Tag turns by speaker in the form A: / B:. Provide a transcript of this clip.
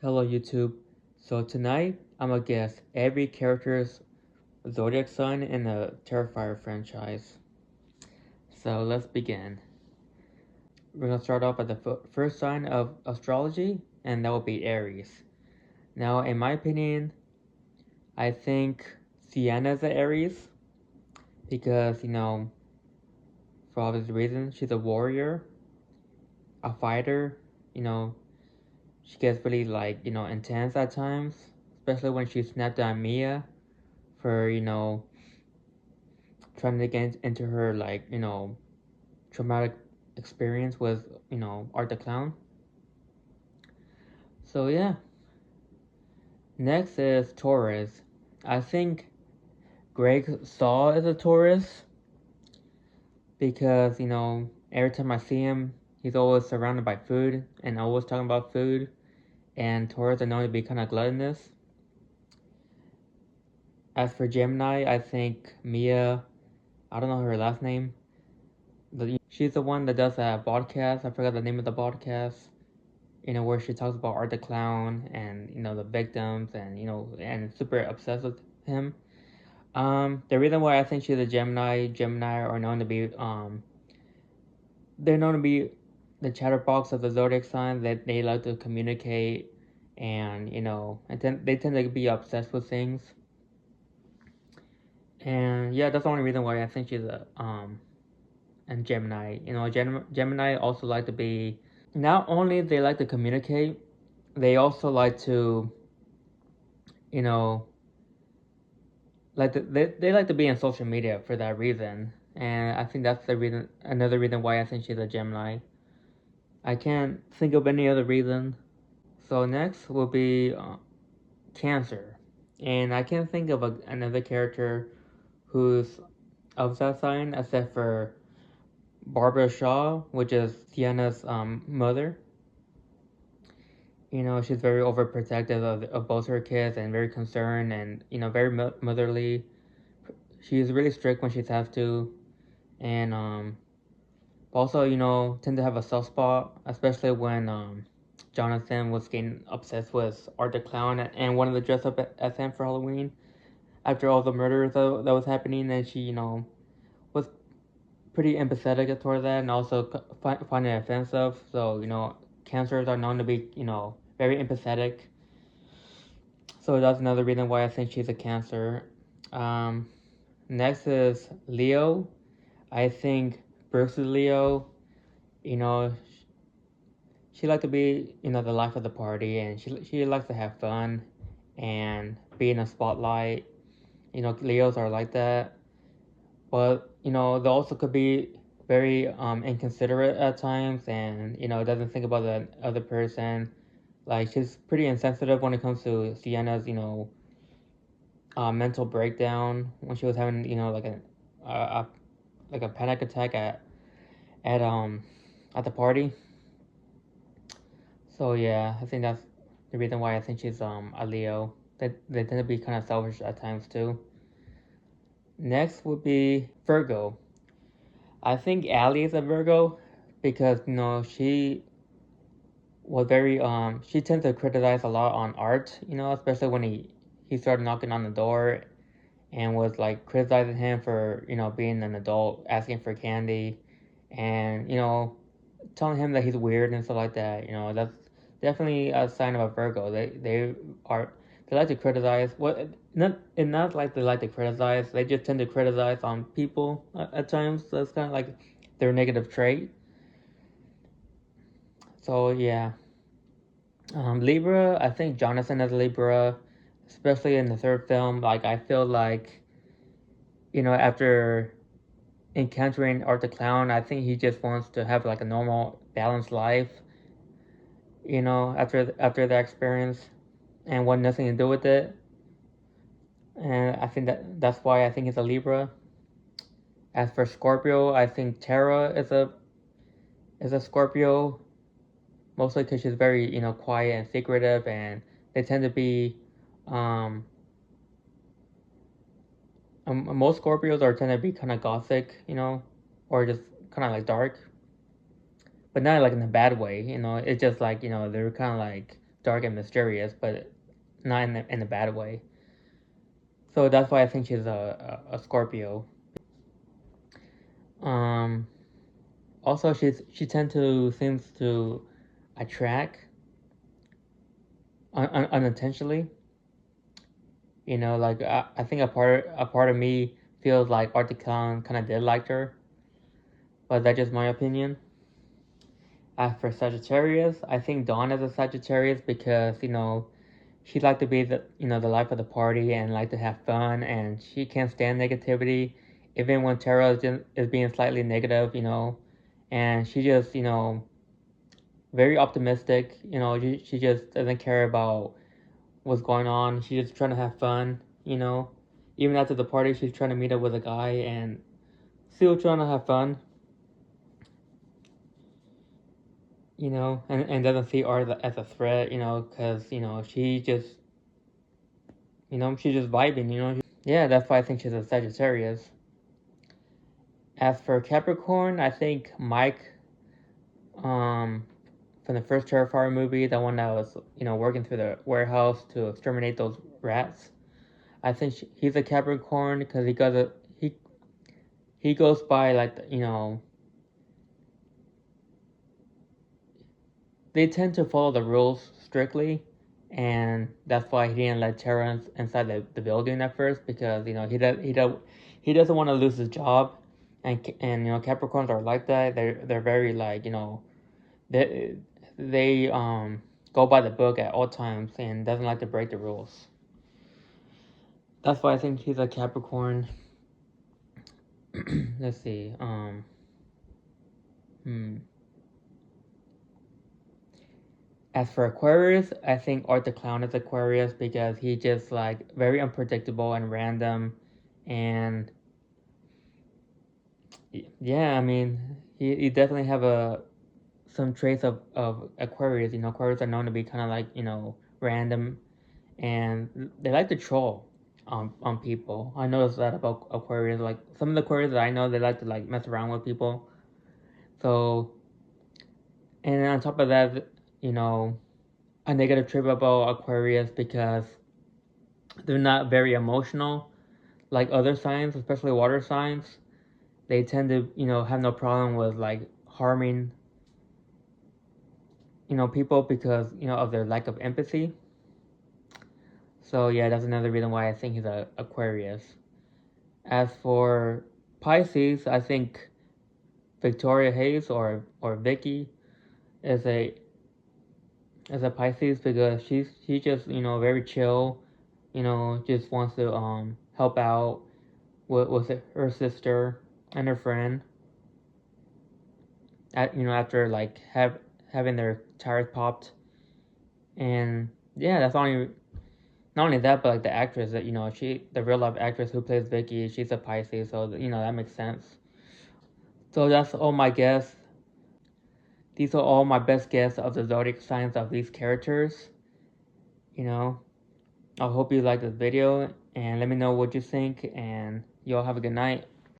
A: Hello YouTube. So tonight I'm gonna guess every character's Zodiac sign in the Terrifier franchise. So let's begin. We're gonna start off at the first sign of astrology, and that will be Aries. Now, in my opinion, I think Sienna's an Aries because for obvious reasons, she's a warrior, a fighter. You know, she gets really intense at times, especially when she snapped at Mia for trying to get into her traumatic experience with Art the Clown. So yeah, next is Taurus. I think Greg Saw is a Taurus because every time I see him, he's always surrounded by food and always talking about food. And Taurus are known to be kind of gluttonous. As for Gemini, I think Mia. I don't know her last name. She's the one that does a podcast. I forgot the name of the podcast. Where she talks about Art the Clown and the victims and and super obsessed with him. The reason why I think she's a Gemini are known to be they're known to be the chatterbox of the zodiac sign that they like to communicate and they tend to be obsessed with things. And yeah, that's the only reason why I think she's a and Gemini. Gemini also like to be not only they like to communicate, they also like to you know they like to be on social media for that reason, and I think that's another reason why I think she's a Gemini. I can't think of any other reason. So next will be Cancer, and I can't think of another character who's of that sign except for Barbara Shaw, which is Sienna's mother. She's very overprotective of both her kids and very concerned and very motherly. She's really strict when she's have to, and also tend to have a soft spot, especially when Jonathan was getting obsessed with Art the Clown and wanted to dress up as him for Halloween after all the murders that was happening, and she was pretty empathetic toward that and also find it offensive. So cancers are known to be very empathetic. So that's another reason why I think she's a Cancer. Um, Next is Leo. I think Brooks is Leo. You know, she likes to be the life of the party, and she likes to have fun and be in a spotlight. Leos are like that, but they also could be very inconsiderate at times, and doesn't think about the other person. Like she's pretty insensitive when it comes to Sienna's mental breakdown when she was having a like a panic attack at um at the party. So yeah, I think that's the reason why I think she's a Leo. They tend to be kind of selfish at times too. Next would be Virgo. I think Allie is a Virgo because she was very she tends to criticize a lot on Art, especially when he started knocking on the door and was like criticizing him for being an adult, asking for candy, and telling him that he's weird and stuff like that. That's definitely a sign of a Virgo. They like to criticize. Not like they like to criticize. They just tend to criticize on people at times. So it's kind of like their negative trait. So yeah, Libra. I think Jonathan is Libra, especially in the third film. Like I feel like after encountering Art the Clown, I think he just wants to have like a normal, balanced life. After that experience, and want nothing to do with it. And I think that's why I think he's a Libra. As for Scorpio, I think Tara is a Scorpio, mostly because she's very quiet and secretive, and they tend to be um, most Scorpios are tend to be kind of gothic, or just kind of like dark, but not like in a bad way. It's just like they're kind of like dark and mysterious, but not in a bad way. So that's why I think she's a Scorpio. Um, Also, she seems to attract unintentionally. Like I think a part of me feels like Art the Clown kind of did like her, but that's just my opinion. As for Sagittarius, I think Dawn is a Sagittarius because she like to be the life of the party and like to have fun, and she can't stand negativity, even when Tara is being slightly negative, and she just very optimistic. She just doesn't care about what's going on. She's just trying to have fun. Even after the party, she's trying to meet up with a guy and still trying to have fun. And doesn't see art as a threat. Because she's just vibing. Yeah, that's why I think she's a Sagittarius. As for Capricorn, I think Mike, um, from the first Terrifier movie, the one that was working through the warehouse to exterminate those rats. I think he's a Capricorn because he goes by like they tend to follow the rules strictly, and that's why he didn't let Terrence inside the building at first because he doesn't want to lose his job, and Capricorns are like that. They're very like they go by the book at all times and doesn't like to break the rules. That's why I think he's a Capricorn. Let's see. Hmm. As for Aquarius, I think Art the Clown is Aquarius because he just like very unpredictable and random, and yeah, I mean he definitely have some traits of Aquarius. Aquarius are known to be kind of like random, and they like to troll on people. I noticed that about Aquarius. Like some of the Aquarius that I know, they like to like mess around with people. So, and then on top of that, you know, a negative trait about Aquarius because they're not very emotional like other signs, especially water signs. They tend to, have no problem with like harming, people because, of their lack of empathy. So yeah, that's another reason why I think he's a Aquarius. As for Pisces, I think Victoria Hayes or Vicky is a Pisces because she's just very chill, just wants to help out with her sister and her friend after like having their tires popped. And yeah, that's only not only that, but like the actress that the real life actress who plays Vicky, she's a Pisces, so that makes sense. So that's all my guess. These are all my best guess of the zodiac signs of these characters. you know I hope you like this video and let me know what you think, and y'all have a good night.